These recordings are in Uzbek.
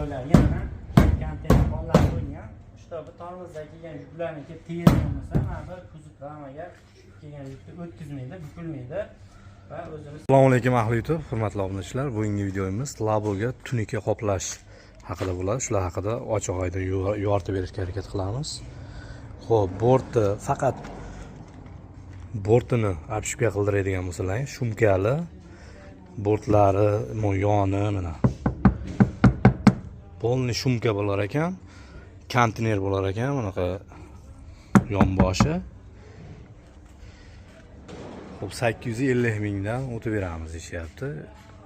joylari yana konteyner pollar qo'ygan. Shtobi tormozdan kelgan yuklarni tezgan bo'lsa, mana bu kuzov ramaga kelgan yukni o'tkazmaydi, bukilmaydi. Va o'zimiz. Assalomu alaykum ahli YouTube, hurmatli obunachilar. Bugungi videomiz Laboga tunika qoplash haqida bo'ladi. Shular haqida ochiq oydin yoritib berishga harakat qilamiz. Xo'p, bortni faqat bortini обшивка qildiradigan bo'lsalar, shumkali bortlari, yoni mana. Polni shumka bo'lar ekan, konteyner bo'lar ekan, bunaqa yonboshi. Xo'p, 850 mingdan o'tib beramiz deyapti.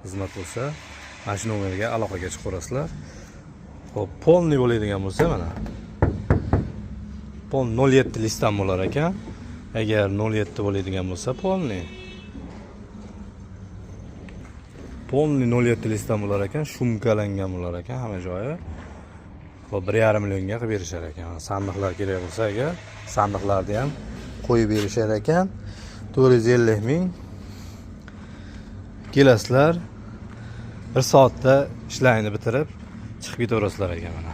Xizmat bo'lsa, mana shu nomerga aloqaga chiqaverasizlar. Xo'p, polni bo'ladigan bo'lsa mana. Pol 07 listdan bo'lar ekan. Agar 07 bo'ladigan bo'lsa, polni 07 listdan bo'lar ekan, shumkalangan bo'lar ekan hamma joyi. Xo'p, 1,5 millionga qilib berishar ekan. Sandiqlar kerak bo'lsa, agar sandiqlarni ham qo'yib berishar ekan. 450 ming. Kelasizlar. 1 soatda ishlarni bitirib chiqib ketaverasizlar ekan mana.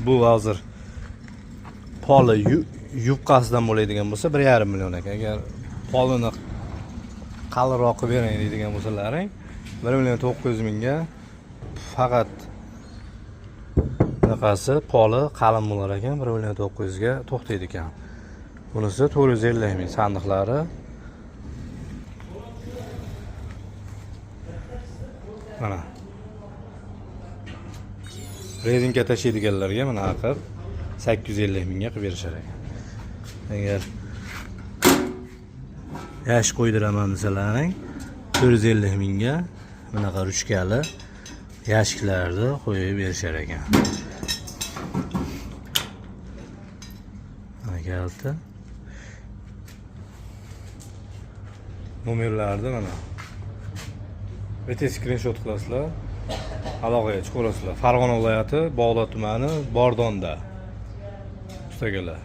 Bu hozir poli yubqasidan bo'ladigan bo'lsa 1,5 million ekan. Agar polini qalinroq qilib bering deydigan bo'lsalaring 1 million 900 mingga faqat bunaqasi poli qalin bo'lar ekan, 1 million 900 ga to'xtaydi ekan. Bunisi 450 ming sandiqlari. Mana. Rezinka tashiydiganlarga mana aqib 850 mingga qilib berishar ekan. Agar yash qo'ydiraman desalaring 450 mingga bunaqa ruchkali yashiklarni qo'yib berishar ekan. Mana keldi. Nomerlarni mana. Bitta screenshot qilasizlar. Aloqaga chiqaverasizlar. Farg'ona viloyati, Bog'dod tumani, Bordonda. Ustagalar.